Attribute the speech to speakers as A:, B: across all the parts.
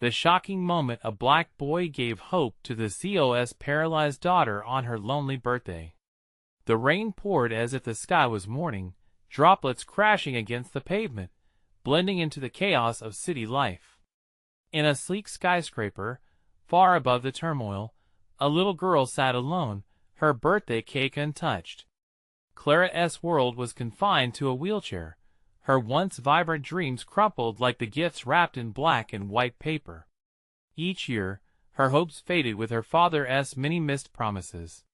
A: The shocking moment a black boy gave hope to the COS paralyzed daughter on her lonely birthday. The rain poured as if the sky was mourning, droplets crashing against the pavement, blending into the chaos of city life. In a sleek skyscraper, far above the turmoil, a little girl sat alone, her birthday cake untouched. Clara's world was confined to a wheelchair, her once vibrant dreams crumpled like the gifts wrapped in black and white paper. Each year, her hopes faded with her father's many missed promises.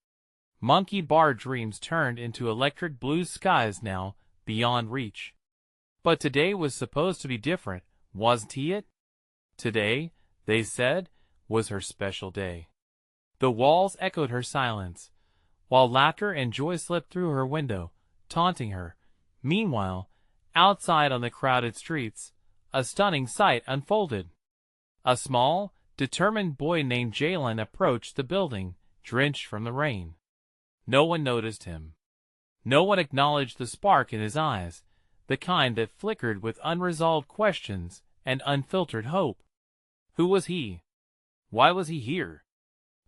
A: Monkey bar dreams turned into electric blue skies now, beyond reach. But today was supposed to be different, wasn't it? Today, they said, was her special day. The walls echoed her silence, while laughter and joy slipped through her window, taunting her. Meanwhile, outside on the crowded streets, a stunning sight unfolded. A small, determined boy named Jalen approached the building, drenched from the rain. No one noticed him. No one acknowledged the spark in his eyes, the kind that flickered with unresolved questions and unfiltered hope. Who was he? Why was he here?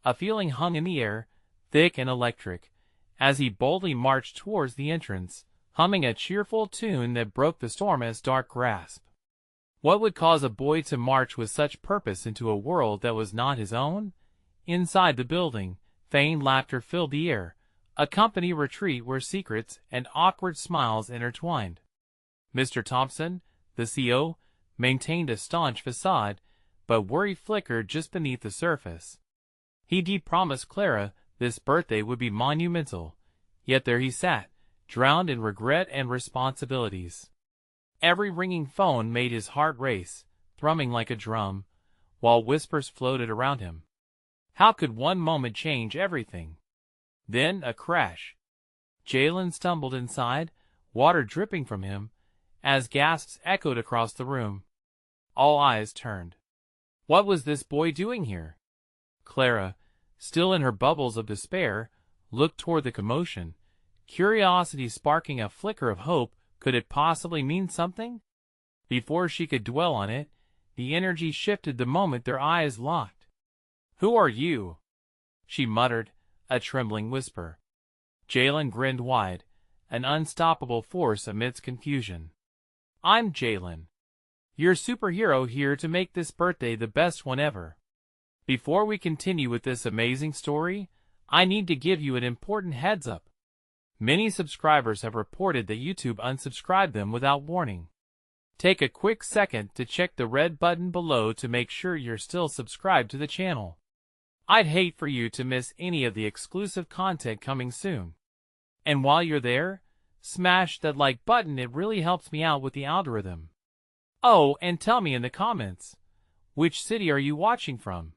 A: A feeling hung in the air, thick and electric, as he boldly marched towards the entrance, humming a cheerful tune that broke the storm's dark grasp. What would cause a boy to march with such purpose into a world that was not his own? Inside the building, feigned laughter filled the air, a company retreat where secrets and awkward smiles intertwined. Mr. Thompson, the CO, maintained a staunch facade, but worry flickered just beneath the surface. He'd promised Clara this birthday would be monumental, yet there he sat, drowned in regret and responsibilities. Every ringing phone made his heart race, thrumming like a drum, while whispers floated around him. How could one moment change everything? Then a crash. Jalen stumbled inside, water dripping from him, as gasps echoed across the room. All eyes turned. What was this boy doing here? Clara, still in her bubbles of despair, looked toward the commotion, curiosity sparking a flicker of hope. Could it possibly mean something? Before she could dwell on it, the energy shifted the moment their eyes locked. "Who are you?" she muttered, a trembling whisper. Jalen grinned wide, an unstoppable force amidst confusion. "I'm Jalen. Your superhero here to make this birthday the best one ever. Before we continue with this amazing story, I need to give you an important heads up. Many subscribers have reported that YouTube unsubscribed them without warning. Take a quick second to check the red button below to make sure you're still subscribed to the channel. I'd hate for you to miss any of the exclusive content coming soon. And while you're there, smash that like button, it really helps me out with the algorithm. Oh, and tell me in the comments, which city are you watching from?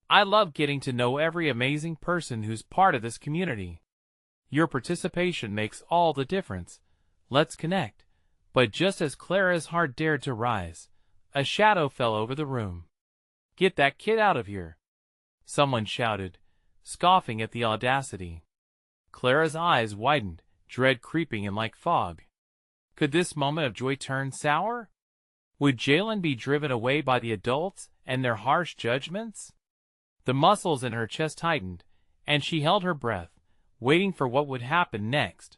A: I love getting to know every amazing person who's part of this community. Your participation makes all the difference. Let's connect. But just as Clara's heart dared to rise, a shadow fell over the room. "Get that kid out of here!" someone shouted, scoffing at the audacity. Clara's eyes widened, dread creeping in like fog. Could this moment of joy turn sour? Would Jalen be driven away by the adults and their harsh judgments? The muscles in her chest tightened, and she held her breath, waiting for what would happen next.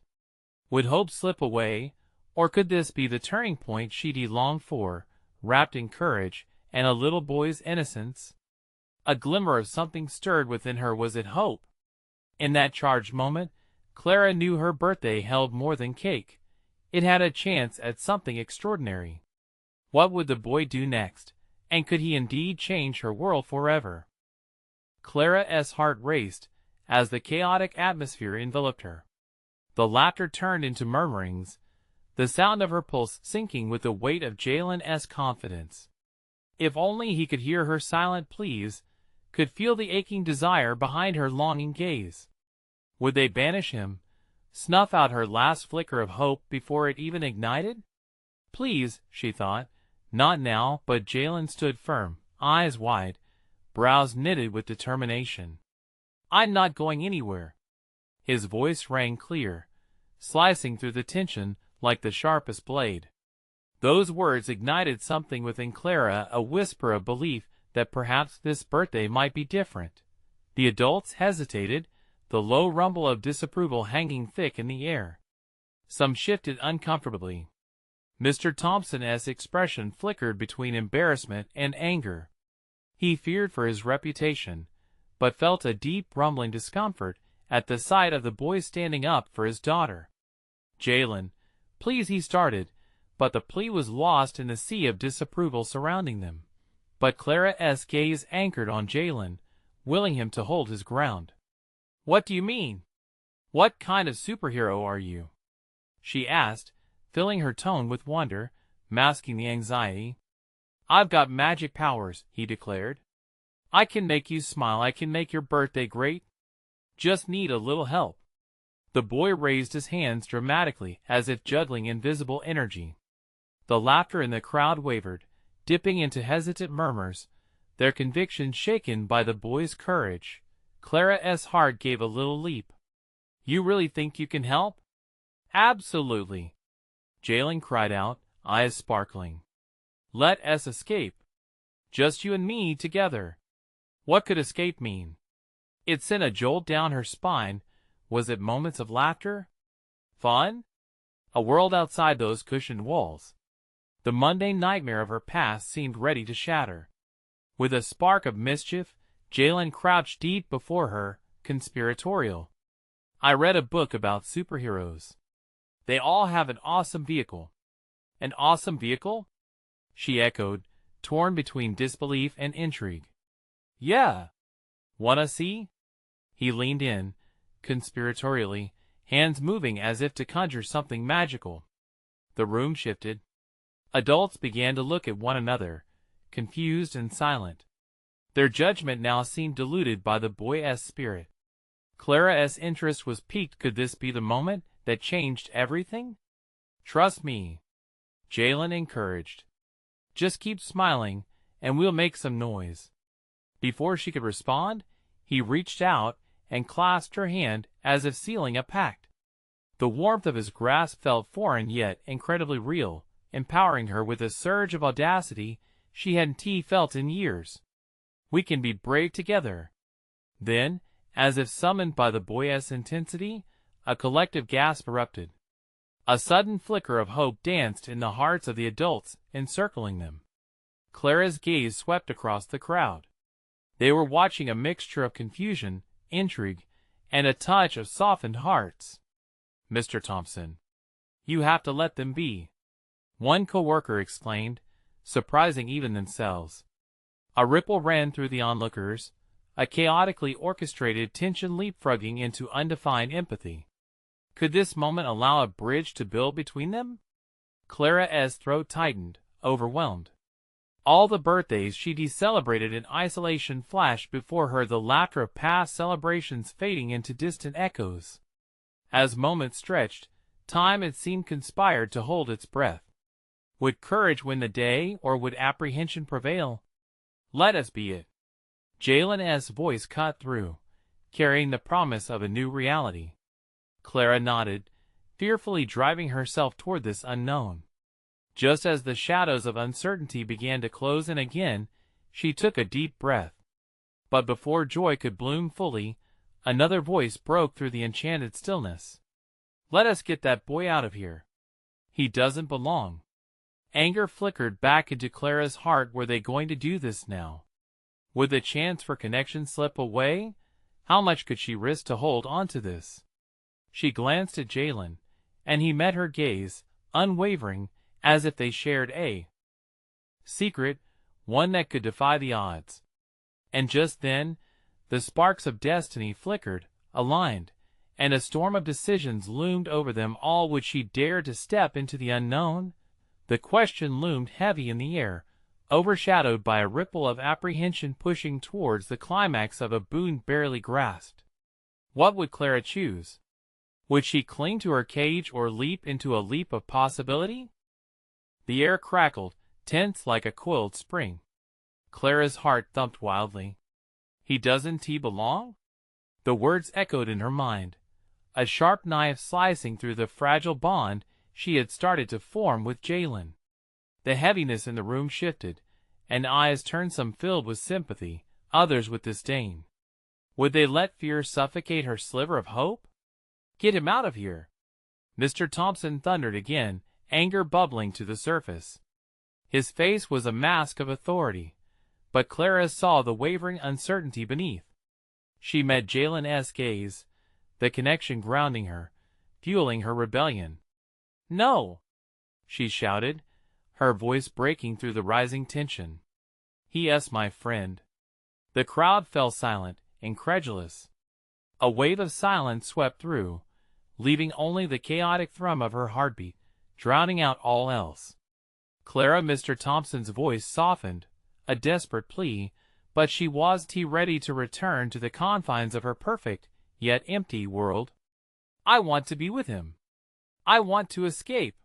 A: Would hope slip away, or could this be the turning point she'd longed for, wrapped in courage and a little boy's innocence? A glimmer of something stirred within her. Was it hope? In that charged moment, Clara knew her birthday held more than cake. It had a chance at something extraordinary. What would the boy do next, and could he indeed change her world forever? Clara's heart raced as the chaotic atmosphere enveloped her. The laughter turned into murmurings, the sound of her pulse sinking with the weight of Jalen's confidence. If only he could hear her silent pleas, could feel the aching desire behind her longing gaze. Would they banish him, snuff out her last flicker of hope before it even ignited? Please, she thought, not now. But Jalen stood firm, eyes wide, brows knitted with determination. "I'm not going anywhere." His voice rang clear, slicing through the tension like the sharpest blade. Those words ignited something within Clara, a whisper of belief that perhaps this birthday might be different. The adults hesitated, the low rumble of disapproval hanging thick in the air. Some shifted uncomfortably. Mr. Thompson's expression flickered between embarrassment and anger. He feared for his reputation, but felt a deep rumbling discomfort at the sight of the boy standing up for his daughter. "Jalen, please," he started, but the plea was lost in the sea of disapproval surrounding them. But Clara's gaze anchored on Jalen, willing him to hold his ground. "What do you mean? What kind of superhero are you?" she asked, filling her tone with wonder, masking the anxiety. "I've got magic powers," he declared. "I can make you smile, I can make your birthday great. Just need a little help." The boy raised his hands dramatically as if juggling invisible energy. The laughter in the crowd wavered, dipping into hesitant murmurs, their conviction shaken by the boy's courage. Clara's heart gave a little leap. "You really think you can help?" "Absolutely," Jalen cried out, eyes sparkling. "Let us escape. Just you and me together." What could escape mean? It sent a jolt down her spine. Was it moments of laughter? Fun? A world outside those cushioned walls? The mundane nightmare of her past seemed ready to shatter. With a spark of mischief, Jalen crouched deep before her, conspiratorial. "I read a book about superheroes. They all have an awesome vehicle." "An awesome vehicle?" she echoed, torn between disbelief and intrigue. "Yeah. Wanna see?" He leaned in, conspiratorially, hands moving as if to conjure something magical. The room shifted. Adults began to look at one another, confused and silent. Their judgment now seemed diluted by the boy's spirit. Clara's interest was piqued. Could this be the moment that changed everything? "Trust me," Jalen encouraged. "Just keep smiling, and we'll make some noise." Before she could respond, he reached out and clasped her hand as if sealing a pact. The warmth of his grasp felt foreign yet incredibly real, empowering her with a surge of audacity she hadn't felt in years. "We can be brave together." Then, as if summoned by the boy's intensity, a collective gasp erupted. A sudden flicker of hope danced in the hearts of the adults encircling them. Clara's gaze swept across the crowd. They were watching a mixture of confusion, intrigue, and a touch of softened hearts. "Mr. Thompson, you have to let them be," one coworker exclaimed, surprising even themselves. A ripple ran through the onlookers, a chaotically orchestrated tension leapfrogging into undefined empathy. Could this moment allow a bridge to build between them? Clara's throat tightened, overwhelmed. All the birthdays she'd celebrated in isolation flashed before her, the laughter of past celebrations fading into distant echoes. As moments stretched, time it seemed conspired to hold its breath. Would courage win the day, or would apprehension prevail? "Let us be it." Jalen's voice cut through, carrying the promise of a new reality. Clara nodded, fearfully driving herself toward this unknown. Just as the shadows of uncertainty began to close in again, she took a deep breath. But before joy could bloom fully, another voice broke through the enchanted stillness. "Let us get that boy out of here. He doesn't belong." Anger flickered back into Clara's heart. Were they going to do this now? Would the chance for connection slip away? How much could she risk to hold on to this? She glanced at Jalen, and he met her gaze, unwavering, as if they shared a secret, one that could defy the odds. And just then, the sparks of destiny flickered, aligned, and a storm of decisions loomed over them all. Would she dare to step into the unknown? The question loomed heavy in the air, overshadowed by a ripple of apprehension pushing towards the climax of a boon barely grasped. What would Clara choose? Would she cling to her cage or leap into a leap of possibility? The air crackled, tense like a coiled spring. Clara's heart thumped wildly. "He doesn't belong?" The words echoed in her mind, a sharp knife slicing through the fragile bond she had started to form with Jalen. The heaviness in the room shifted, and eyes turned, some filled with sympathy, others with disdain. Would they let fear suffocate her sliver of hope? "Get him out of here!" Mr. Thompson thundered again, anger bubbling to the surface. His face was a mask of authority, but Clara saw the wavering uncertainty beneath. She met Jalen's gaze, the connection grounding her, fueling her rebellion. "No!" she shouted, her voice breaking through the rising tension. "He is my friend." The crowd fell silent, incredulous. A wave of silence swept through, leaving only the chaotic thrum of her heartbeat, drowning out all else. Clara, Mr. Thompson's voice softened, a desperate plea, but she wasn't ready to return to the confines of her perfect, yet empty world. "I want to be with him. I want to escape."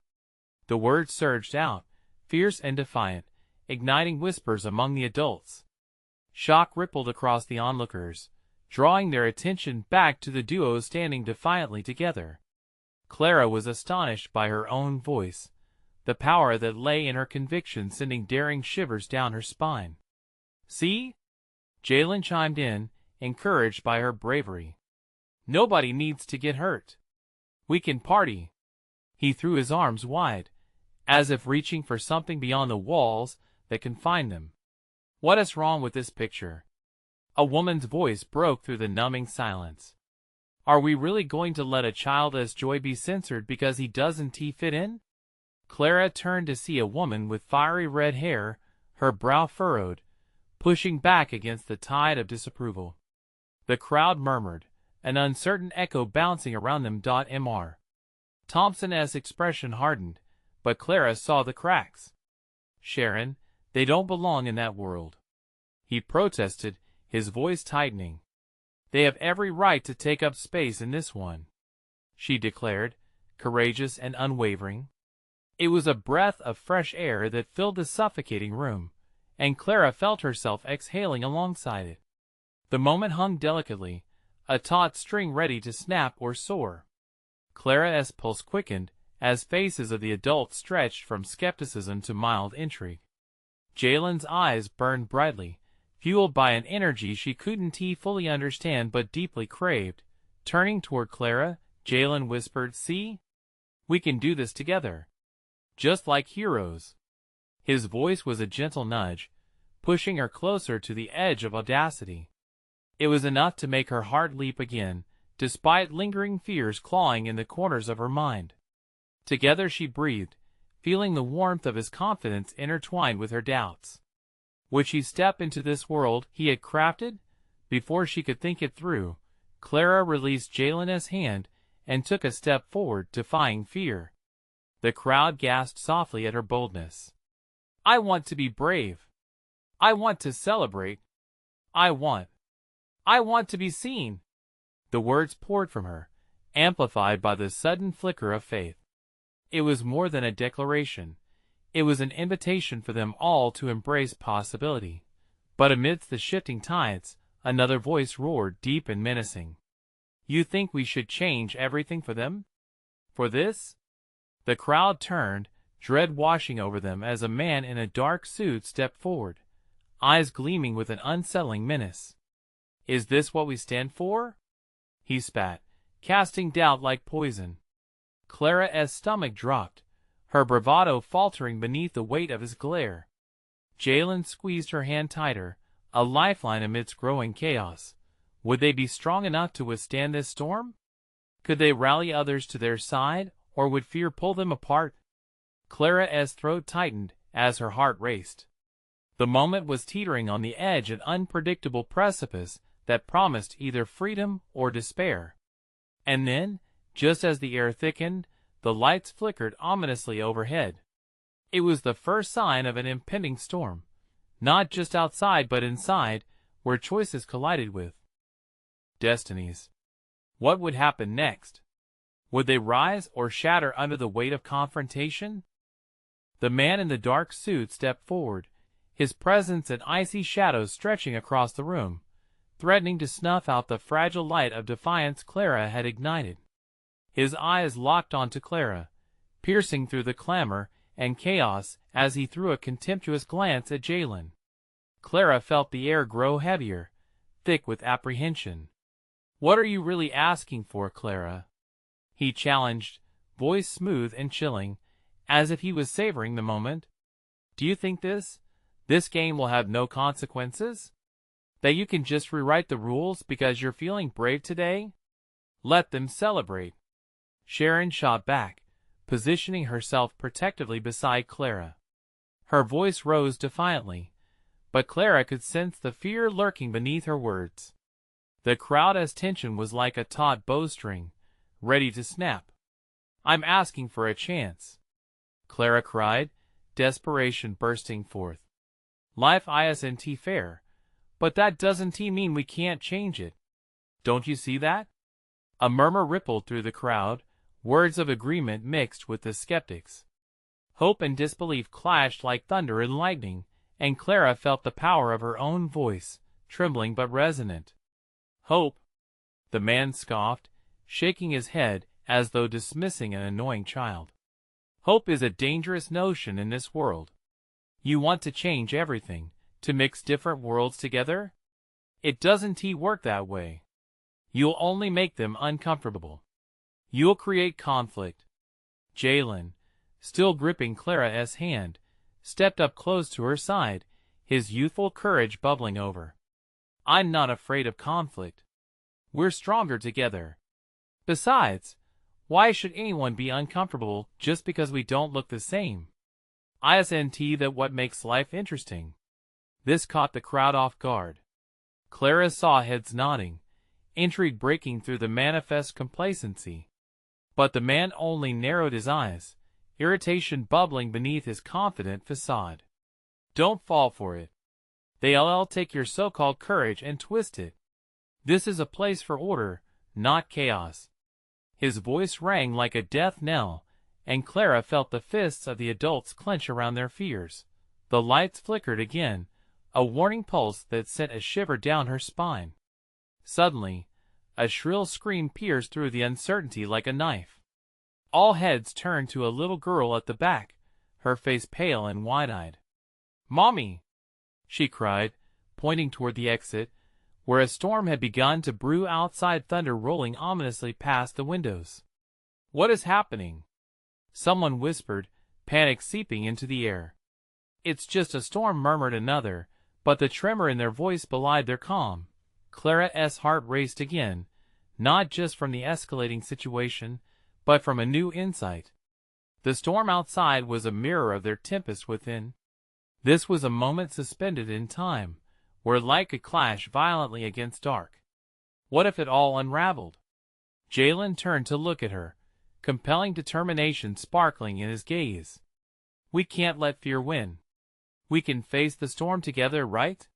A: The words surged out, fierce and defiant, igniting whispers among the adults. Shock rippled across the onlookers, drawing their attention back to the duo standing defiantly together. Clara was astonished by her own voice, the power that lay in her conviction sending daring shivers down her spine. "See?" Jalen chimed in, encouraged by her bravery. "Nobody needs to get hurt. We can party." He threw his arms wide, as if reaching for something beyond the walls that confined them. "What is wrong with this picture?" A woman's voice broke through the numbing silence. "Are we really going to let a child's joy be censored because he doesn't fit in?" Clara turned to see a woman with fiery red hair, her brow furrowed, pushing back against the tide of disapproval. The crowd murmured, an uncertain echo bouncing around them. Mr. Thompson's expression hardened, but Clara saw the cracks. "Sharon, they don't belong in that world," he protested, his voice tightening. "They have every right to take up space in this one," she declared, courageous and unwavering. It was a breath of fresh air that filled the suffocating room, and Clara felt herself exhaling alongside it. The moment hung delicately, a taut string ready to snap or soar. Clara's pulse quickened as faces of the adults stretched from skepticism to mild intrigue. Jalen's eyes burned brightly, fueled by an energy she couldn't fully understand but deeply craved. Turning toward Clara, Jalen whispered, "See? We can do this together. Just like heroes." His voice was a gentle nudge, pushing her closer to the edge of audacity. It was enough to make her heart leap again, despite lingering fears clawing in the corners of her mind. Together she breathed, feeling the warmth of his confidence intertwined with her doubts. Would she step into this world he had crafted? Before she could think it through, Clara released Jalen's hand and took a step forward, defying fear. The crowd gasped softly at her boldness. "I want to be brave. I want to celebrate. I want to be seen." The words poured from her, amplified by the sudden flicker of faith. It was more than a declaration. It was an invitation for them all to embrace possibility. But amidst the shifting tides, another voice roared, deep and menacing. "You think we should change everything for them? For this?" The crowd turned, dread washing over them as a man in a dark suit stepped forward, eyes gleaming with an unsettling menace. "Is this what we stand for?" he spat, casting doubt like poison. Clara's stomach dropped, her bravado faltering beneath the weight of his glare. Jalen squeezed her hand tighter, a lifeline amidst growing chaos. Would they be strong enough to withstand this storm? Could they rally others to their side, or would fear pull them apart? Clara's throat tightened as her heart raced. The moment was teetering on the edge of an unpredictable precipice that promised either freedom or despair. And then, just as the air thickened, the lights flickered ominously overhead. It was the first sign of an impending storm, not just outside but inside, where choices collided with destinies. What would happen next? Would they rise or shatter under the weight of confrontation? The man in the dark suit stepped forward, his presence an icy shadow stretching across the room, threatening to snuff out the fragile light of defiance Clara had ignited. His eyes locked onto Clara, piercing through the clamor, and chaos as he threw a contemptuous glance at Jalen. Clara felt the air grow heavier, thick with apprehension. "What are you really asking for, Clara?" he challenged, voice smooth and chilling, as if he was savoring the moment. "Do you think this game will have no consequences? That you can just rewrite the rules because you're feeling brave today? Let them celebrate." Sharon shot back, positioning herself protectively beside Clara. Her voice rose defiantly, but Clara could sense the fear lurking beneath her words. The crowd's tension was like a taut bowstring, ready to snap. "I'm asking for a chance," Clara cried, desperation bursting forth. "Life isn't fair, but that doesn't mean we can't change it. Don't you see that?" A murmur rippled through the crowd, words of agreement mixed with the skeptics. Hope and disbelief clashed like thunder and lightning, and Clara felt the power of her own voice, trembling but resonant. "Hope?" the man scoffed, shaking his head as though dismissing an annoying child. "Hope is a dangerous notion in this world. You want to change everything, to mix different worlds together? It doesn't work that way. You'll only make them uncomfortable. You'll create conflict." Jalen, still gripping Clara's hand, stepped up close to her side, his youthful courage bubbling over. "I'm not afraid of conflict. We're stronger together. Besides, why should anyone be uncomfortable just because we don't look the same? Isn't that what makes life interesting?" This caught the crowd off guard. Clara saw heads nodding, intrigue breaking through the manifest complacency. But the man only narrowed his eyes, irritation bubbling beneath his confident facade. "Don't fall for it. They'll take your so-called courage and twist it. This is a place for order, not chaos." His voice rang like a death knell, and Clara felt the fists of the adults clench around their fears. The lights flickered again, a warning pulse that sent a shiver down her spine. Suddenly, a shrill scream pierced through the uncertainty like a knife. All heads turned to a little girl at the back, her face pale and wide-eyed. "Mommy!" she cried, pointing toward the exit, where a storm had begun to brew outside, thunder rolling ominously past the windows. "What is happening?" someone whispered, panic seeping into the air. "It's just a storm," murmured another, but the tremor in their voice belied their calm. Clara's heart raced again, not just from the escalating situation, but from a new insight. The storm outside was a mirror of their tempest within. This was a moment suspended in time, where light could clash violently against dark. What if it all unraveled? Jalen turned to look at her, compelling determination sparkling in his gaze. "We can't let fear win. We can face the storm together, right?"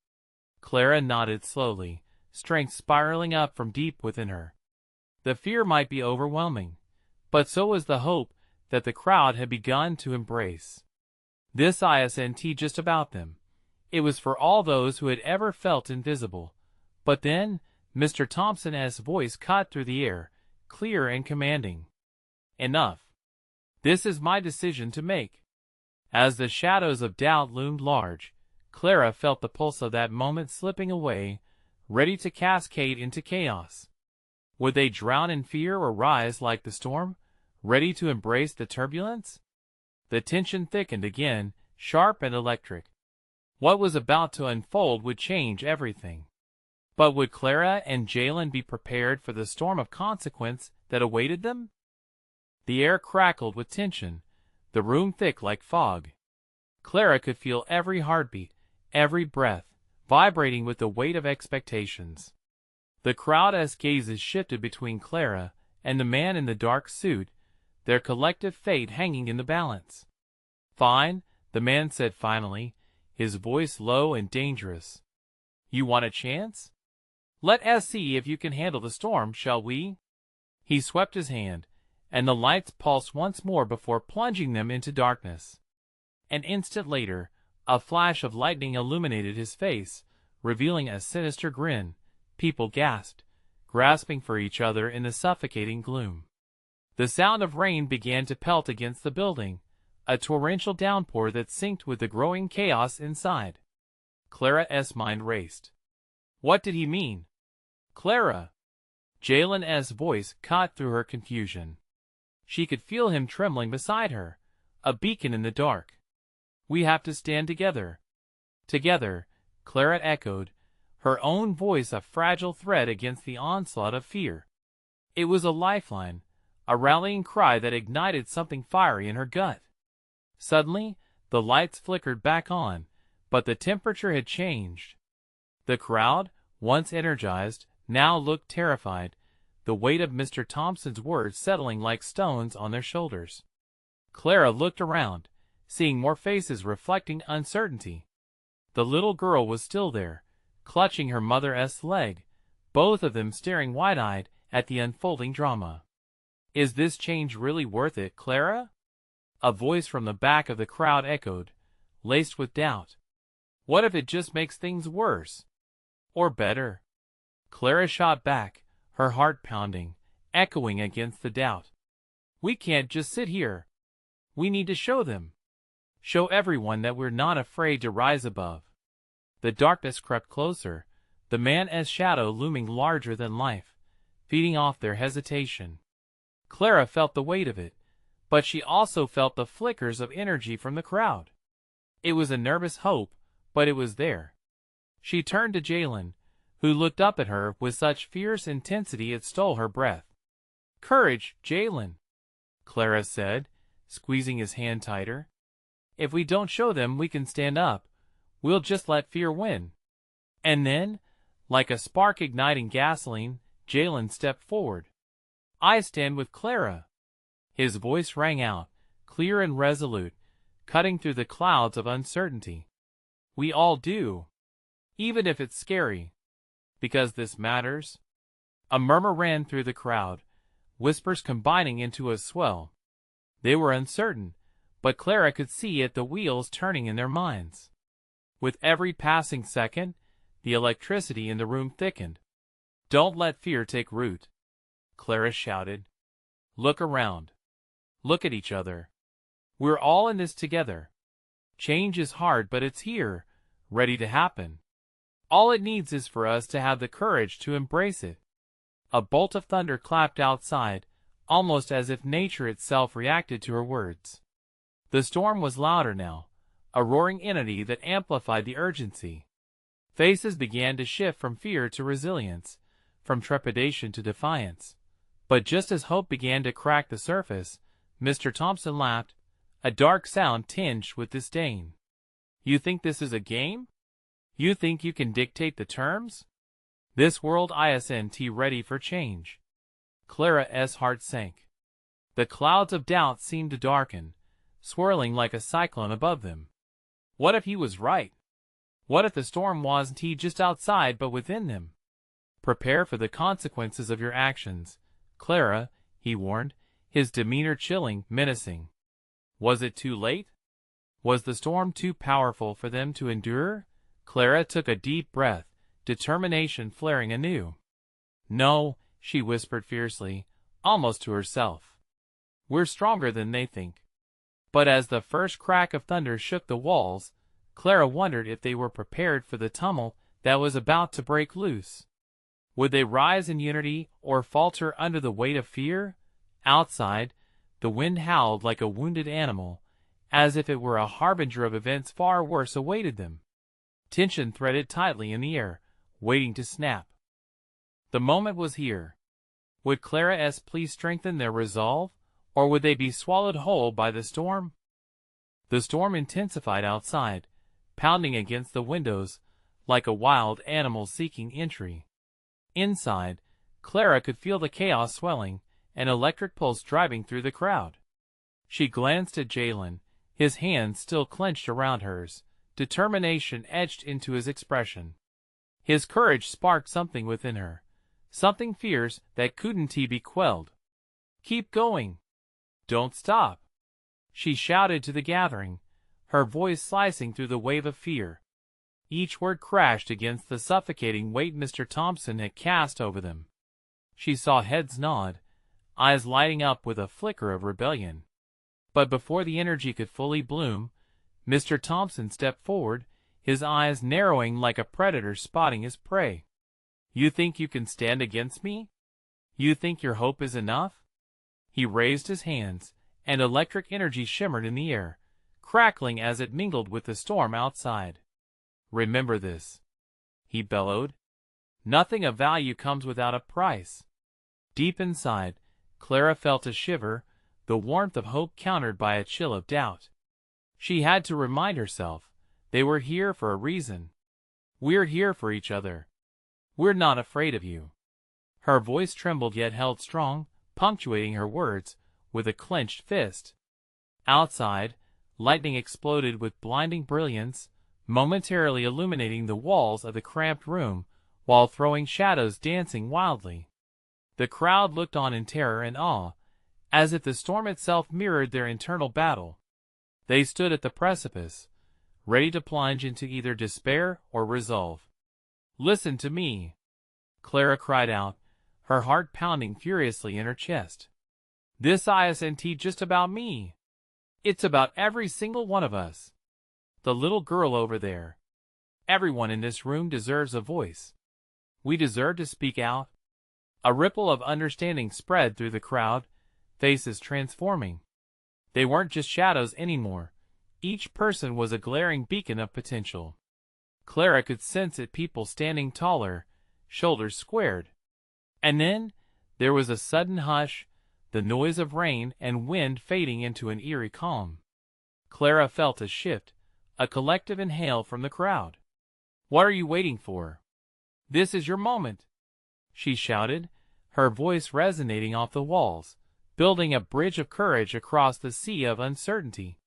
A: Clara nodded slowly, strength spiraling up from deep within her. The fear might be overwhelming, but so was the hope that the crowd had begun to embrace. This isn't just about them. It was for all those who had ever felt invisible. But then, Mr. Thompson's voice cut through the air, clear and commanding. "Enough. This is my decision to make." As the shadows of doubt loomed large, Clara felt the pulse of that moment slipping away, ready to cascade into chaos. Would they drown in fear or rise like the storm, ready to embrace the turbulence? The tension thickened again, sharp and electric. What was about to unfold would change everything. But would Clara and Jalen be prepared for the storm of consequence that awaited them? The air crackled with tension, the room thick like fog. Clara could feel every heartbeat, every breath, vibrating with the weight of expectations. The crowd's gazes shifted between Clara and the man in the dark suit, their collective fate hanging in the balance. "Fine," the man said finally, his voice low and dangerous. "You want a chance? Let us see if you can handle the storm, shall we?" He swept his hand, and the lights pulsed once more before plunging them into darkness. An instant later, a flash of lightning illuminated his face, revealing a sinister grin. People gasped, grasping for each other in the suffocating gloom. The sound of rain began to pelt against the building, a torrential downpour that synced with the growing chaos inside. Clara's mind raced. What did he mean? Clara! Jalen's voice cut through her confusion. She could feel him trembling beside her, a beacon in the dark. We have to stand together. Together, Clara echoed, her own voice a fragile thread against the onslaught of fear. It was a lifeline, a rallying cry that ignited something fiery in her gut. Suddenly, the lights flickered back on, but the temperature had changed. The crowd, once energized, now looked terrified, the weight of Mr. Thompson's words settling like stones on their shoulders. Clara looked around, seeing more faces reflecting uncertainty. The little girl was still there, clutching her mother's leg, both of them staring wide-eyed at the unfolding drama. Is this change really worth it, Clara? A voice from the back of the crowd echoed, laced with doubt. What if it just makes things worse? Or better? Clara shot back, her heart pounding, echoing against the doubt. We can't just sit here. We need to show them. Show everyone that we're not afraid to rise above. The darkness crept closer, the man's shadow looming larger than life, feeding off their hesitation. Clara felt the weight of it, but she also felt the flickers of energy from the crowd. It was a nervous hope, but it was there. She turned to Jalen, who looked up at her with such fierce intensity it stole her breath. Courage, Jalen, Clara said, squeezing his hand tighter. If we don't show them we can stand up, we'll just let fear win. And then, like a spark igniting gasoline, Jalen stepped forward. I stand with Clara. His voice rang out, clear and resolute, cutting through the clouds of uncertainty. We all do. Even if it's scary. Because this matters. A murmur ran through the crowd, whispers combining into a swell. They were uncertain, but Clara could see it, the wheels turning in their minds. With every passing second, the electricity in the room thickened. Don't let fear take root, Clara shouted. Look around. Look at each other. We're all in this together. Change is hard, but it's here, ready to happen. All it needs is for us to have the courage to embrace it. A bolt of thunder clapped outside, almost as if nature itself reacted to her words. The storm was louder now, a roaring entity that amplified the urgency. Faces began to shift from fear to resilience, from trepidation to defiance. But just as hope began to crack the surface, Mr. Thompson laughed, a dark sound tinged with disdain. You think this is a game? You think you can dictate the terms? This world isn't ready for change. Clara's heart sank. The clouds of doubt seemed to darken, swirling like a cyclone above them. What if he was right? What if the storm wasn't just outside but within them? Prepare for the consequences of your actions, Clara, he warned, his demeanor chilling, menacing. Was it too late? Was the storm too powerful for them to endure? Clara took a deep breath, determination flaring anew. No, she whispered fiercely, almost to herself. We're stronger than they think. But as the first crack of thunder shook the walls, Clara wondered if they were prepared for the tumult that was about to break loose. Would they rise in unity or falter under the weight of fear? Outside, the wind howled like a wounded animal, as if it were a harbinger of events far worse awaited them. Tension threaded tightly in the air, waiting to snap. The moment was here. Would Clara's plea strengthen their resolve, or would they be swallowed whole by the storm? The storm intensified outside, pounding against the windows, like a wild animal seeking entry. Inside, Clara could feel the chaos swelling, an electric pulse driving through the crowd. She glanced at Jalen, his hands still clenched around hers, determination etched into his expression. His courage sparked something within her, something fierce that couldn't be quelled. Keep going. Don't stop. She shouted to the gathering, her voice slicing through the wave of fear. Each word crashed against the suffocating weight Mr. Thompson had cast over them. She saw heads nod, eyes lighting up with a flicker of rebellion. But before the energy could fully bloom, Mr. Thompson stepped forward, his eyes narrowing like a predator spotting his prey. "You think you can stand against me? You think your hope is enough?" He raised his hands, and electric energy shimmered in the air, crackling as it mingled with the storm outside. "Remember this," he bellowed. "Nothing of value comes without a price." Deep inside, Clara felt a shiver, the warmth of hope countered by a chill of doubt. She had to remind herself, they were here for a reason. "We're here for each other. We're not afraid of you." Her voice trembled yet held strong, punctuating her words with a clenched fist. Outside, lightning exploded with blinding brilliance, momentarily illuminating the walls of the cramped room while throwing shadows dancing wildly. The crowd looked on in terror and awe, as if the storm itself mirrored their internal battle. They stood at the precipice, ready to plunge into either despair or resolve. "Listen to me," Clara cried out, her heart pounding furiously in her chest. "This isn't just about me. It's about every single one of us. The little girl over there. Everyone in this room deserves a voice. We deserve to speak out." A ripple of understanding spread through the crowd, faces transforming. They weren't just shadows anymore. Each person was a glaring beacon of potential. Clara could sense it, people standing taller, shoulders squared. And then, there was a sudden hush, the noise of rain and wind fading into an eerie calm. Clara felt a shift, a collective inhale from the crowd. "What are you waiting for? This is your moment," she shouted, her voice resonating off the walls, building a bridge of courage across the sea of uncertainty.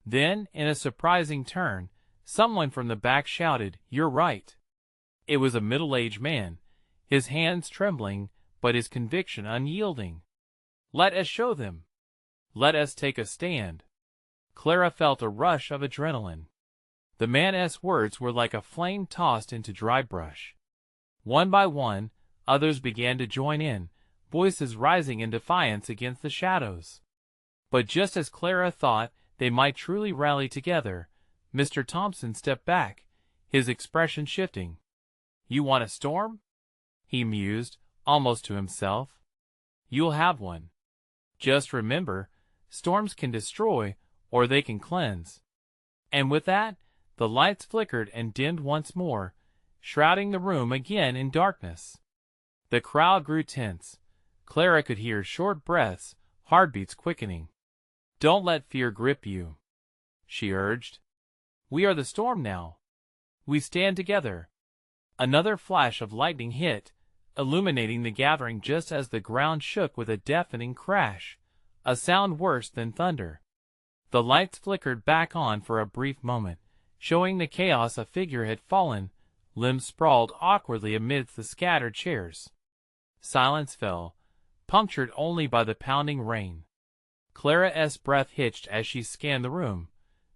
A: Then, in a surprising turn, someone from the back shouted, "You're right." It was a middle-aged man, his hands trembling, but his conviction unyielding. "Let us show them. Let us take a stand." Clara felt a rush of adrenaline. The man's words were like a flame tossed into dry brush. One by one, others began to join in, voices rising in defiance against the shadows. But just as Clara thought they might truly rally together, Mr. Thompson stepped back, his expression shifting. "You want a storm?" he mused, almost to himself. "You'll have one. Just remember, storms can destroy, or they can cleanse." And with that, the lights flickered and dimmed once more, shrouding the room again in darkness. The crowd grew tense. Clara could hear short breaths, heartbeats quickening. "Don't let fear grip you," she urged. "We are the storm now. We stand together." Another flash of lightning hit, illuminating the gathering just as the ground shook with a deafening crash, a sound worse than thunder. The lights flickered back on for a brief moment, showing the chaos a figure had fallen, limbs sprawled awkwardly amidst the scattered chairs. Silence fell, punctured only by the pounding rain. Clara's breath hitched as she scanned the room,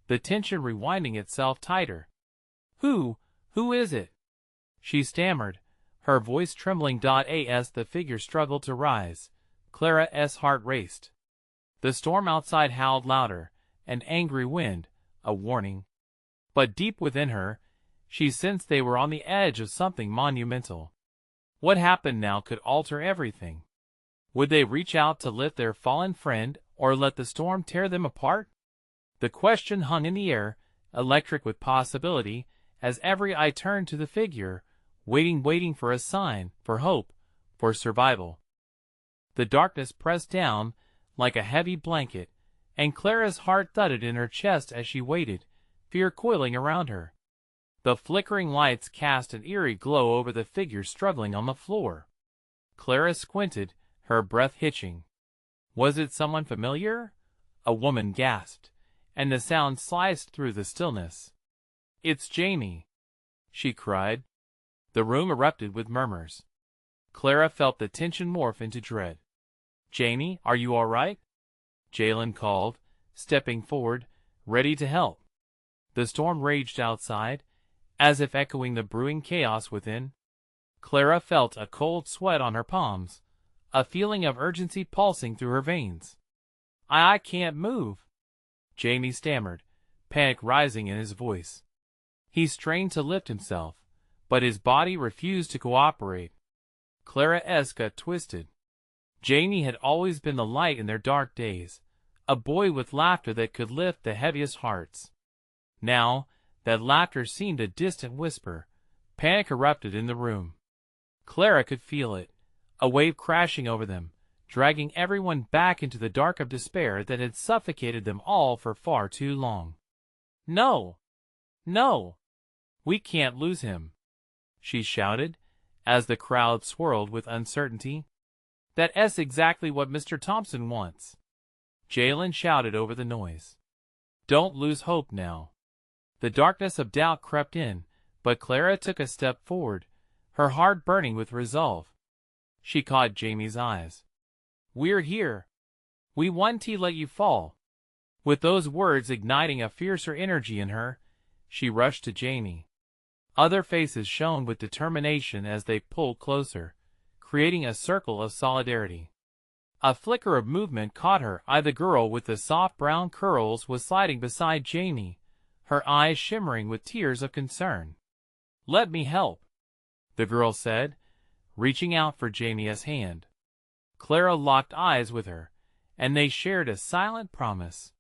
A: the tension rewinding itself tighter. Who is it?" she stammered, her voice trembling. As the figure struggled to rise, Clara's heart raced. The storm outside howled louder, an angry wind, a warning. But deep within her, she sensed they were on the edge of something monumental. What happened now could alter everything. Would they reach out to lift their fallen friend, or let the storm tear them apart? The question hung in the air, electric with possibility, as every eye turned to the figure, waiting for a sign, for hope, for survival. The darkness pressed down like a heavy blanket, and Clara's heart thudded in her chest as she waited, fear coiling around her. The flickering lights cast an eerie glow over the figure struggling on the floor. Clara squinted, her breath hitching. Was it someone familiar? A woman gasped, and the sound sliced through the stillness. "It's Jamie," she cried. The room erupted with murmurs. Clara felt the tension morph into dread. "Jamie, are you all right?" Jalen called, stepping forward, ready to help. The storm raged outside, as if echoing the brewing chaos within. Clara felt a cold sweat on her palms, a feeling of urgency pulsing through her veins. I can't move," Jamie stammered, panic rising in his voice. He strained to lift himself, but his body refused to cooperate. Clara's gut twisted. Jamie had always been the light in their dark days, a boy with laughter that could lift the heaviest hearts. Now, that laughter seemed a distant whisper. Panic erupted in the room. Clara could feel it, a wave crashing over them, dragging everyone back into the dark of despair that had suffocated them all for far too long. "No! No! We can't lose him!" she shouted, as the crowd swirled with uncertainty. "That's exactly what Mr. Thompson wants," Jalen shouted over the noise. "Don't lose hope now." The darkness of doubt crept in, but Clara took a step forward, her heart burning with resolve. She caught Jamie's eyes. "We're here. We won't let you fall." With those words igniting a fiercer energy in her, she rushed to Jamie. Other faces shone with determination as they pulled closer, creating a circle of solidarity. A flicker of movement caught her eye. The girl with the soft brown curls was sliding beside Jamie, her eyes shimmering with tears of concern. "Let me help," the girl said, reaching out for Jamie's hand. Clara locked eyes with her, and they shared a silent promise.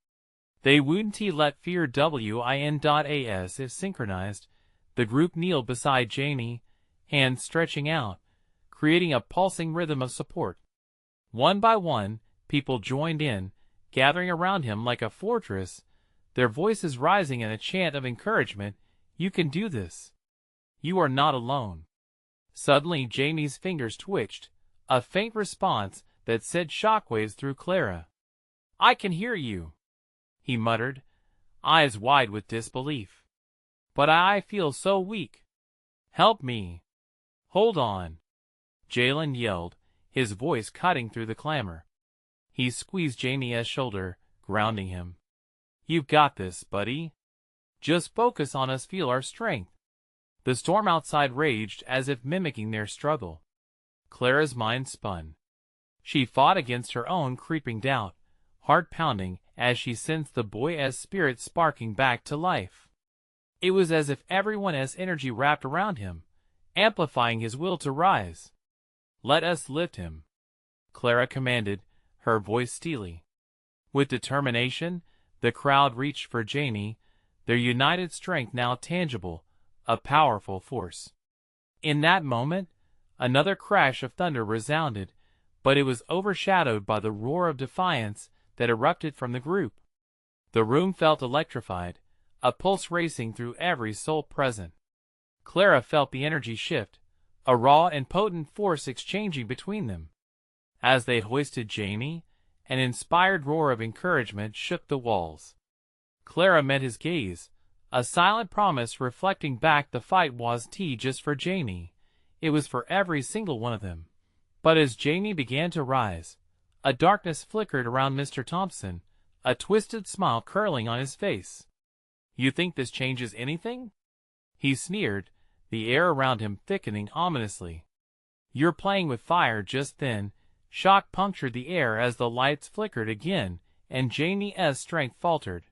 A: They wouldn't let fear win. As if synchronized, the group kneeled beside Jamie, hands stretching out, creating a pulsing rhythm of support. One by one, people joined in, gathering around him like a fortress, their voices rising in a chant of encouragement. "You can do this. You are not alone." Suddenly Jamie's fingers twitched, a faint response that sent shockwaves through Clara. "I can hear you," he muttered, eyes wide with disbelief. "But I feel so weak. Help me. Hold on," Jalen yelled, his voice cutting through the clamor. He squeezed Jamie's shoulder, grounding him. "You've got this, buddy. Just focus on us. Feel our strength." The storm outside raged as if mimicking their struggle. Clara's mind spun. She fought against her own creeping doubt, heart pounding as she sensed the boy's spirit sparking back to life. It was as if everyone's energy wrapped around him, amplifying his will to rise. "Let us lift him," Clara commanded, her voice steely. With determination, the crowd reached for Jamie, their united strength now tangible, a powerful force. In that moment, another crash of thunder resounded, but it was overshadowed by the roar of defiance that erupted from the group. The room felt electrified, a pulse racing through every soul present. Clara felt the energy shift, a raw and potent force exchanging between them. As they hoisted Jamie, an inspired roar of encouragement shook the walls. Clara met his gaze, a silent promise reflecting back the fight wasn't just for Jamie, it was for every single one of them. But as Jamie began to rise, a darkness flickered around Mr. Thompson, a twisted smile curling on his face. "You think this changes anything?" he sneered, the air around him thickening ominously. "You're playing with fire." Just then, shock punctured the air as the lights flickered again, and Jamie's strength faltered.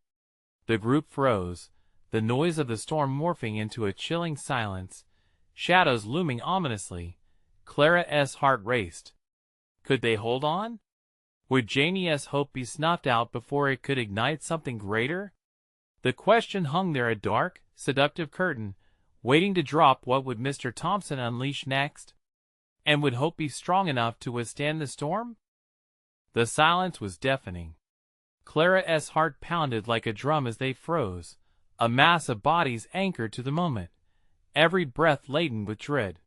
A: The group froze, the noise of the storm morphing into a chilling silence, shadows looming ominously. Clara's heart raced. Could they hold on? Would Jamie's hope be snuffed out before it could ignite something greater? The question hung there, a dark, seductive curtain, waiting to drop. What would Mr. Thompson unleash next? And would hope be strong enough to withstand the storm? The silence was deafening. Clara's heart pounded like a drum as they froze, a mass of bodies anchored to the moment, every breath laden with dread.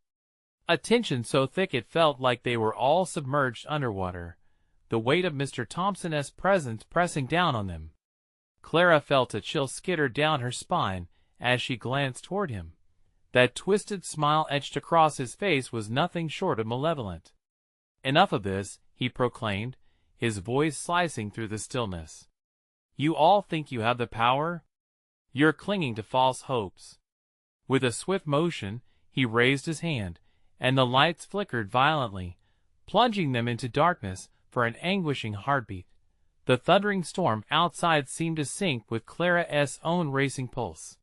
A: A tension so thick it felt like they were all submerged underwater, the weight of Mr. Thompson's presence pressing down on them. Clara felt a chill skitter down her spine as she glanced toward him. That twisted smile etched across his face was nothing short of malevolent. "Enough of this," he proclaimed, his voice slicing through the stillness. "You all think you have the power? You're clinging to false hopes." With a swift motion, he raised his hand, and the lights flickered violently, plunging them into darkness for an anguishing heartbeat. The thundering storm outside seemed to sync with Clara's own racing pulse.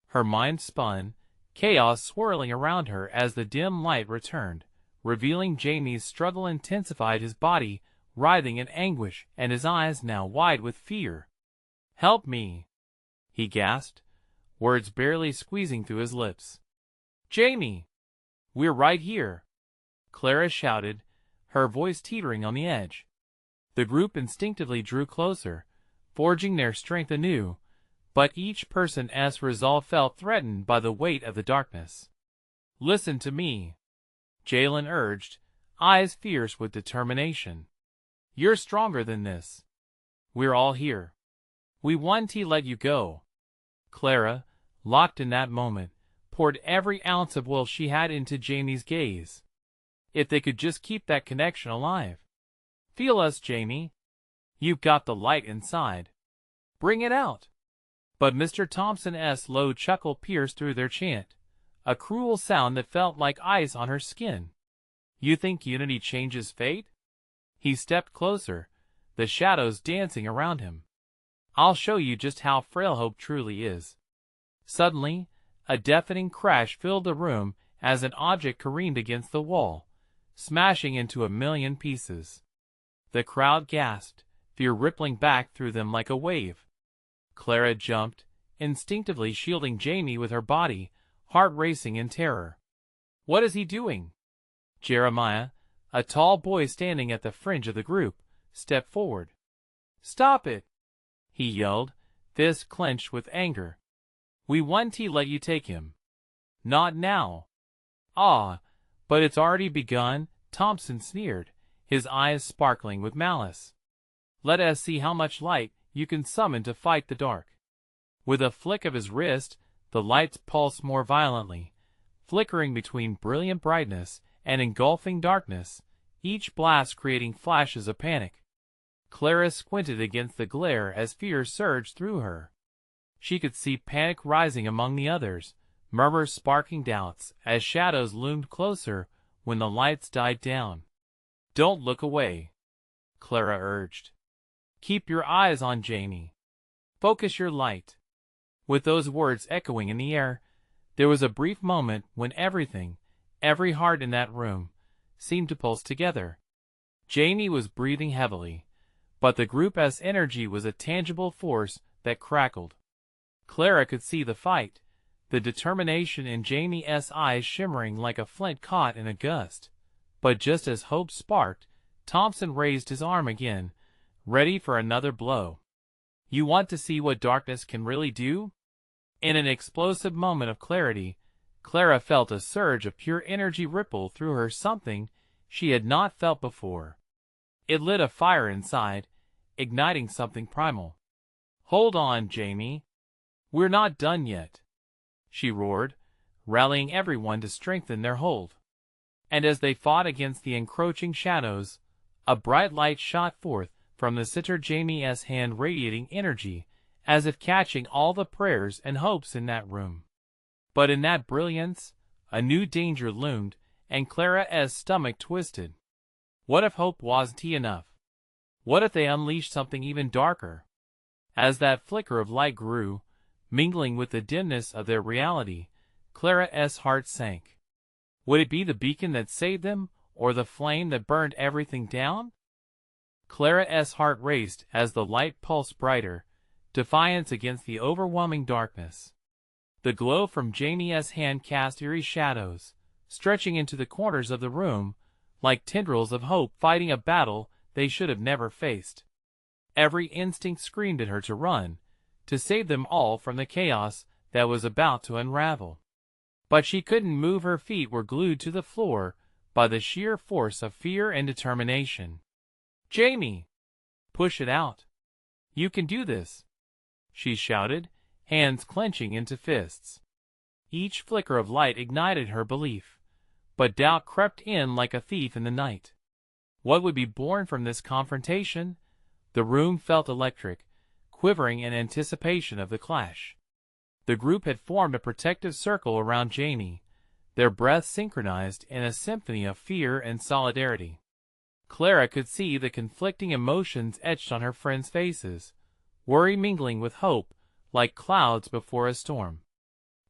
A: Her mind spun, chaos swirling around her as the dim light returned, revealing Jamie's struggle intensified, his body writhing in anguish and his eyes now wide with fear. "Help me!" he gasped, words barely squeezing through his lips. "Jamie! We're right here!" Clara shouted, her voice teetering on the edge. The group instinctively drew closer, forging their strength anew, but each person's resolve felt threatened by the weight of the darkness. "Listen to me," Jalen urged, eyes fierce with determination. "You're stronger than this. We're all here. We won't let you go." Clara, locked in that moment, poured every ounce of will she had into Jamie's gaze. If they could just keep that connection alive. "Feel us, Jamie. You've got the light inside. Bring it out." But Mr. Thompson's low chuckle pierced through their chant, a cruel sound that felt like ice on her skin. "You think unity changes fate?" He stepped closer, the shadows dancing around him. "I'll show you just how frail hope truly is." Suddenly, a deafening crash filled the room as an object careened against the wall, smashing into a million pieces. The crowd gasped, fear rippling back through them like a wave. Clara jumped, instinctively shielding Jamie with her body, heart racing in terror. "What is he doing?" Jeremiah, a tall boy standing at the fringe of the group, stepped forward. "Stop it!" he yelled, fists clenched with anger. "We won't let you take him." "Not now." "Ah, but it's already begun," Thompson sneered, his eyes sparkling with malice. "Let us see how much light you can summon to fight the dark." With a flick of his wrist, the lights pulsed more violently, flickering between brilliant brightness and engulfing darkness, each blast creating flashes of panic. Clara squinted against the glare as fear surged through her. She could see panic rising among the others, murmurs sparking doubts as shadows loomed closer when the lights died down. "Don't look away," Clara urged. "Keep your eyes on Jamie. Focus your light." With those words echoing in the air, there was a brief moment when everything, every heart in that room, seemed to pulse together. Jamie was breathing heavily, but the group's energy was a tangible force that crackled. Clara could see the fight, the determination in Jamie's eyes shimmering like a flint caught in a gust. But just as hope sparked, Thompson raised his arm again, ready for another blow. "You want to see what darkness can really do?" In an explosive moment of clarity, Clara felt a surge of pure energy ripple through her, something she had not felt before. It lit a fire inside, igniting something primal. "Hold on, Jamie. We're not done yet," she roared, rallying everyone to strengthen their hold. And as they fought against the encroaching shadows, a bright light shot forth from the center, Jamie's hand radiating energy, as if catching all the prayers and hopes in that room. But in that brilliance, a new danger loomed, and Clara's stomach twisted. What if hope wasn't enough? What if they unleashed something even darker? As that flicker of light grew, mingling with the dimness of their reality, Clara's heart sank. Would it be the beacon that saved them, or the flame that burned everything down? Clara's heart raced as the light pulsed brighter, defiance against the overwhelming darkness. The glow from Jamie's hand cast eerie shadows, stretching into the corners of the room, like tendrils of hope fighting a battle they should have never faced. Every instinct screamed at her to run, to save them all from the chaos that was about to unravel. But she couldn't move, her feet were glued to the floor by the sheer force of fear and determination. "Jamie! Push it out! You can do this!" she shouted, hands clenching into fists. Each flicker of light ignited her belief, but doubt crept in like a thief in the night. What would be born from this confrontation? The room felt electric, quivering in anticipation of the clash. The group had formed a protective circle around Jamie, their breaths synchronized in a symphony of fear and solidarity. Clara could see the conflicting emotions etched on her friends' faces, worry mingling with hope, like clouds before a storm.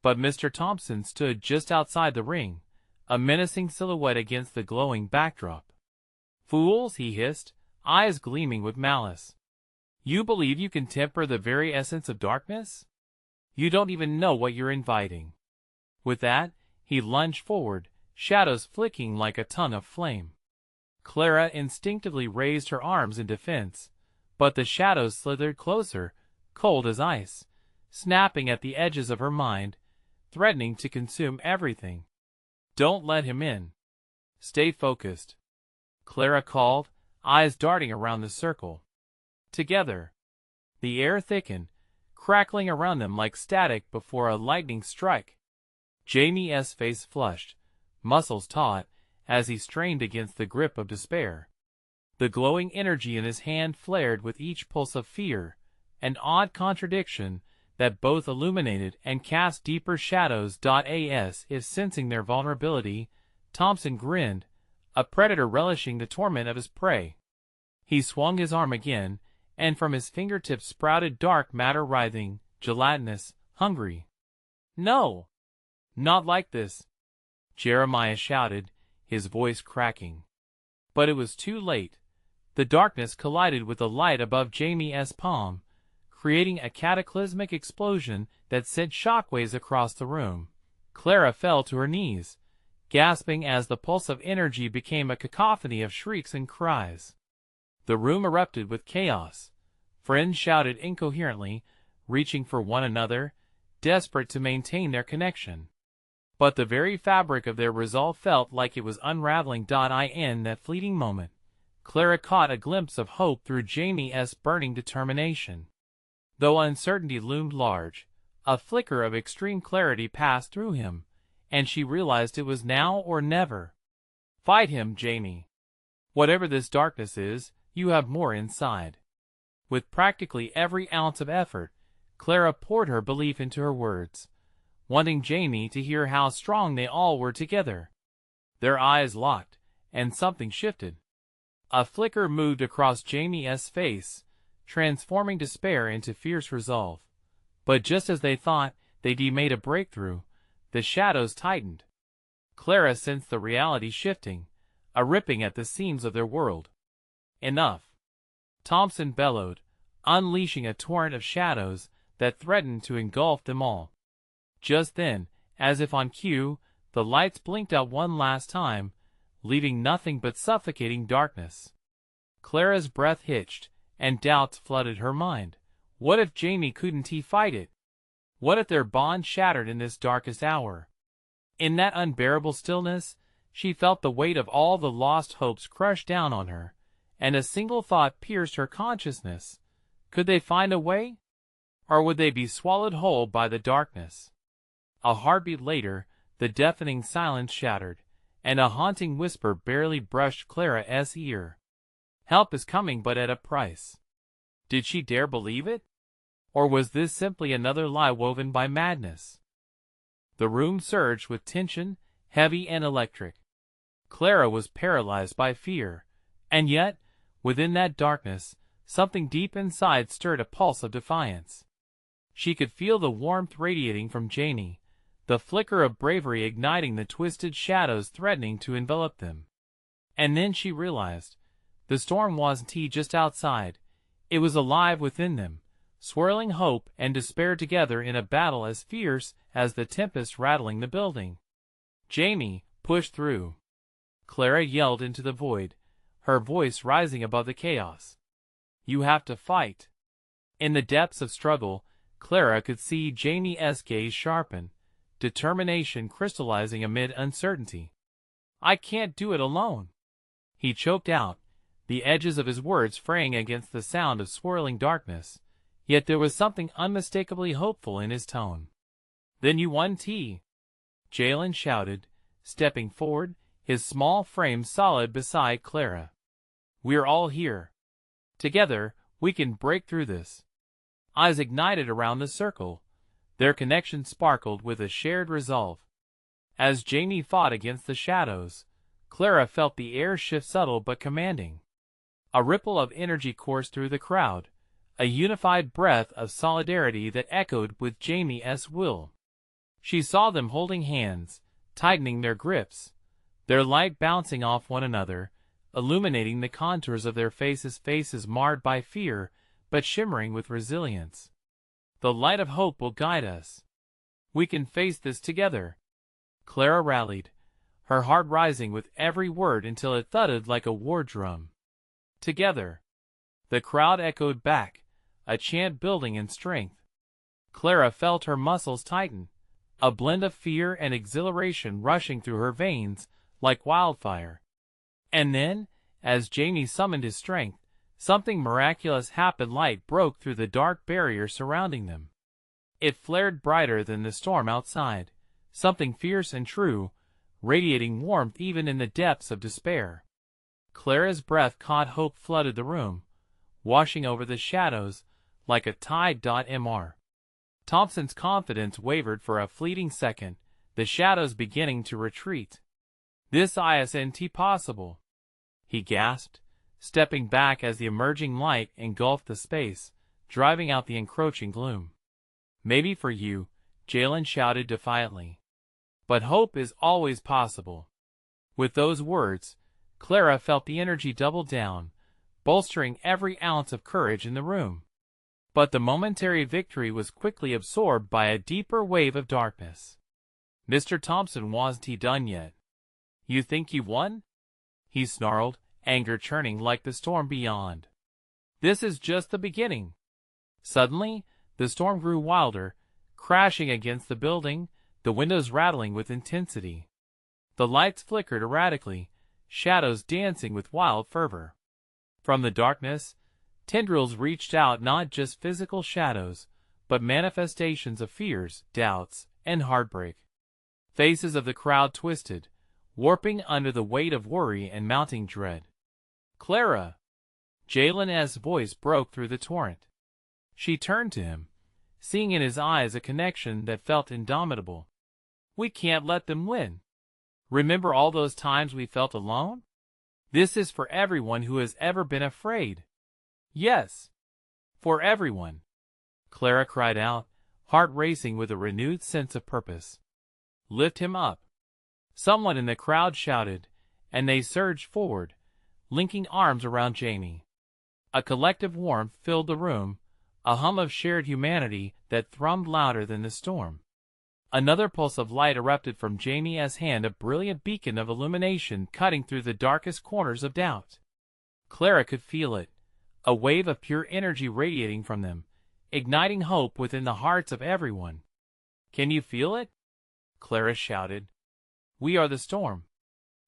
A: But Mr. Thompson stood just outside the ring, a menacing silhouette against the glowing backdrop. "Fools," he hissed, eyes gleaming with malice. "You believe you can temper the very essence of darkness? You don't even know what you're inviting." With that, he lunged forward, shadows flicking like a tongue of flame. Clara instinctively raised her arms in defense, but the shadows slithered closer, cold as ice, snapping at the edges of her mind, threatening to consume everything. "Don't let him in. Stay focused," Clara called, eyes darting around the circle. Together, the air thickened, crackling around them like static before a lightning strike. Jamie's face flushed, muscles taut, as he strained against the grip of despair. The glowing energy in his hand flared with each pulse of fear, an odd contradiction that both illuminated and cast deeper shadows. As if sensing their vulnerability, Thompson grinned, a predator relishing the torment of his prey. He swung his arm again, and from his fingertips sprouted dark matter, writhing, gelatinous, hungry. "No! Not like this!" Jeremiah shouted, his voice cracking. But it was too late. The darkness collided with the light above Jamie's palm, creating a cataclysmic explosion that sent shockwaves across the room. Clara fell to her knees, gasping as the pulse of energy became a cacophony of shrieks and cries. The room erupted with chaos. Friends shouted incoherently, reaching for one another, desperate to maintain their connection. But the very fabric of their resolve felt like it was unraveling. In that fleeting moment, Clara caught a glimpse of hope through Jamie's burning determination. Though uncertainty loomed large, a flicker of extreme clarity passed through him, and she realized it was now or never. "Fight him, Jamie. Whatever this darkness is, you have more inside." With practically every ounce of effort, Clara poured her belief into her words, wanting Jamie to hear how strong they all were together. Their eyes locked, and something shifted. A flicker moved across Jamie's face, transforming despair into fierce resolve. But just as they thought they'd made a breakthrough, the shadows tightened. Clara sensed the reality shifting, a ripping at the seams of their world. "Enough!" Thompson bellowed, unleashing a torrent of shadows that threatened to engulf them all. Just then, as if on cue, the lights blinked out one last time, leaving nothing but suffocating darkness. Clara's breath hitched, and doubts flooded her mind. What if Jamie couldn't fight it? What if their bond shattered in this darkest hour? In that unbearable stillness, she felt the weight of all the lost hopes crush down on her, and a single thought pierced her consciousness. Could they find a way? Or would they be swallowed whole by the darkness? A heartbeat later, the deafening silence shattered, and a haunting whisper barely brushed Clara's ear. Help is coming, but at a price. Did she dare believe it? Or was this simply another lie woven by madness? The room surged with tension, heavy and electric. Clara was paralyzed by fear, and yet, within that darkness, something deep inside stirred a pulse of defiance. She could feel the warmth radiating from Jamie, the flicker of bravery igniting the twisted shadows threatening to envelop them. And then she realized, the storm wasn't just outside, it was alive within them, swirling hope and despair together in a battle as fierce as the tempest rattling the building. "Jamie, push through!" Clara yelled into the void, her voice rising above the chaos. "You have to fight." In the depths of struggle, Clara could see Jamie's gaze sharpen, determination crystallizing amid uncertainty. "I can't do it alone," he choked out, the edges of his words fraying against the sound of swirling darkness, yet there was something unmistakably hopeful in his tone. "Then you won, Jalen shouted, stepping forward, his small frame solid beside Clara. "We're all here. Together, we can break through this." Eyes ignited around the circle. Their connection sparkled with a shared resolve. As Jamie fought against the shadows, Clara felt the air shift subtle but commanding. A ripple of energy coursed through the crowd, a unified breath of solidarity that echoed with Jamie's will. She saw them holding hands, tightening their grips, their light bouncing off one another, illuminating the contours of their faces marred by fear, but shimmering with resilience. The light of hope will guide us. We can face this together. Clara rallied, her heart rising with every word until it thudded like a war drum. Together. The crowd echoed back, a chant building in strength. Clara felt her muscles tighten, a blend of fear and exhilaration rushing through her veins like wildfire. And then, as Jamie summoned his strength, something miraculous happened. Light broke through the dark barrier surrounding them. It flared brighter than the storm outside, something fierce and true, radiating warmth even in the depths of despair. Clara's breath caught. Hope flooded the room, washing over the shadows like a tide. Mr. Thompson's confidence wavered for a fleeting second, the shadows beginning to retreat. "This isn't possible," he gasped, stepping back as the emerging light engulfed the space, driving out the encroaching gloom. "Maybe for you," Jalen shouted defiantly. "But hope is always possible." With those words, Clara felt the energy double down, bolstering every ounce of courage in the room. But the momentary victory was quickly absorbed by a deeper wave of darkness. Mr. Thompson wasn't done yet. "You think you've won?" he snarled, anger churning like the storm beyond. "This is just the beginning." Suddenly, the storm grew wilder, crashing against the building, the windows rattling with intensity. The lights flickered erratically, shadows dancing with wild fervor. From the darkness, tendrils reached out, not just physical shadows, but manifestations of fears, doubts, and heartbreak. Faces of the crowd twisted, warping under the weight of worry and mounting dread. "Clara!" Jalen's voice broke through the torrent. She turned to him, seeing in his eyes a connection that felt indomitable. "We can't let them win. Remember all those times we felt alone? This is for everyone who has ever been afraid." "Yes, for everyone," Clara cried out, heart racing with a renewed sense of purpose. "Lift him up," someone in the crowd shouted, and they surged forward, linking arms around Jamie. A collective warmth filled the room, a hum of shared humanity that thrummed louder than the storm. Another pulse of light erupted from Jamie's hand, a brilliant beacon of illumination cutting through the darkest corners of doubt. Clara could feel it, a wave of pure energy radiating from them, igniting hope within the hearts of everyone. "Can you feel it?" Clara shouted. "We are the storm.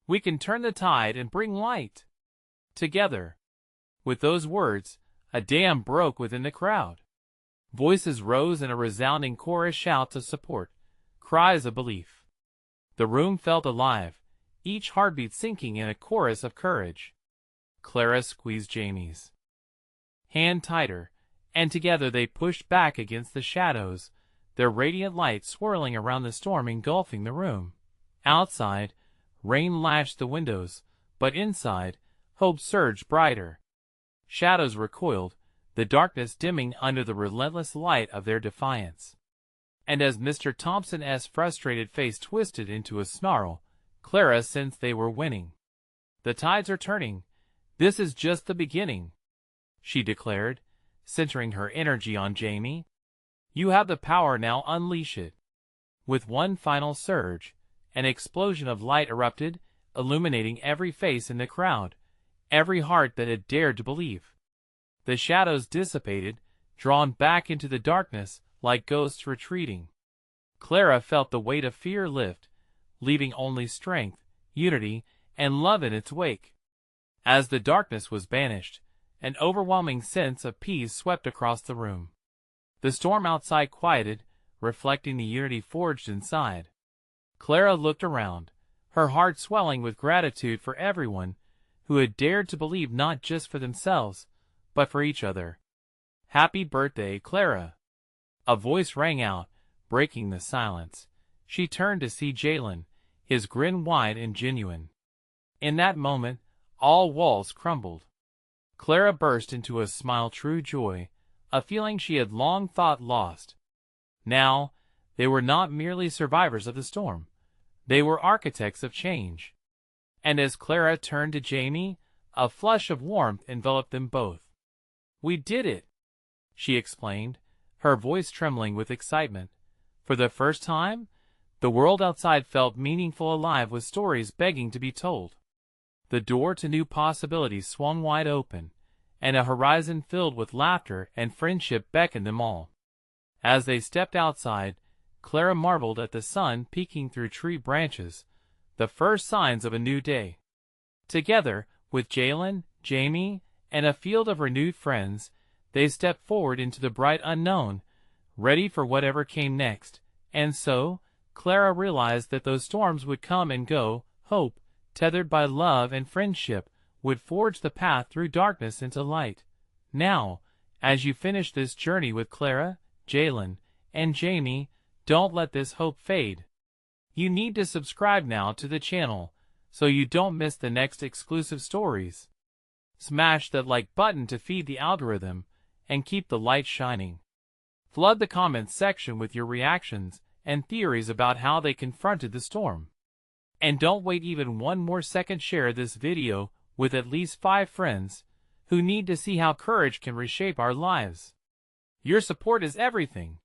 A: We can turn the tide and bring light. Together." With those words, a dam broke within the crowd. Voices rose in a resounding chorus, shouts of support, cries of belief. The room felt alive, each heartbeat sinking in a chorus of courage. Clara squeezed Jamie's hand tighter, and together they pushed back against the shadows, their radiant light swirling around the storm engulfing the room. Outside, rain lashed the windows, but inside, hope surged brighter. Shadows recoiled, the darkness dimming under the relentless light of their defiance. And as Mr. Thompson's frustrated face twisted into a snarl, Clara sensed they were winning. "The tides are turning. This is just the beginning," she declared, centering her energy on Jamie. "You have the power now, unleash it." With one final surge, an explosion of light erupted, illuminating every face in the crowd, every heart that had dared to believe. The shadows dissipated, drawn back into the darkness like ghosts retreating. Clara felt the weight of fear lift, leaving only strength, unity, and love in its wake. As the darkness was banished, an overwhelming sense of peace swept across the room. The storm outside quieted, reflecting the unity forged inside. Clara looked around, her heart swelling with gratitude for everyone who had dared to believe not just for themselves, but for each other. "Happy birthday, Clara!" A voice rang out, breaking the silence. She turned to see Jalen, his grin wide and genuine. In that moment, all walls crumbled. Clara burst into a smile, true joy, a feeling she had long thought lost. Now, they were not merely survivors of the storm. They were architects of change. And as Clara turned to Jamie, a flush of warmth enveloped them both. "We did it," she explained, her voice trembling with excitement. For the first time, the world outside felt meaningful, alive with stories begging to be told. The door to new possibilities swung wide open, and a horizon filled with laughter and friendship beckoned them all. As they stepped outside, Clara marveled at the sun peeking through tree branches, the first signs of a new day. Together, with Jalen, Jamie, and a field of renewed friends, they stepped forward into the bright unknown, ready for whatever came next. And so, Clara realized that those storms would come and go. Hope, tethered by love and friendship, would forge the path through darkness into light. Now, as you finish this journey with Clara, Jalen, and Jamie, don't let this hope fade. You need to subscribe now to the channel, so you don't miss the next exclusive stories. Smash that like button to feed the algorithm, and keep the light shining. Flood the comments section with your reactions and theories about how they confronted the storm. And don't wait even one more second, share this video with at least 5 friends who need to see how courage can reshape our lives. Your support is everything.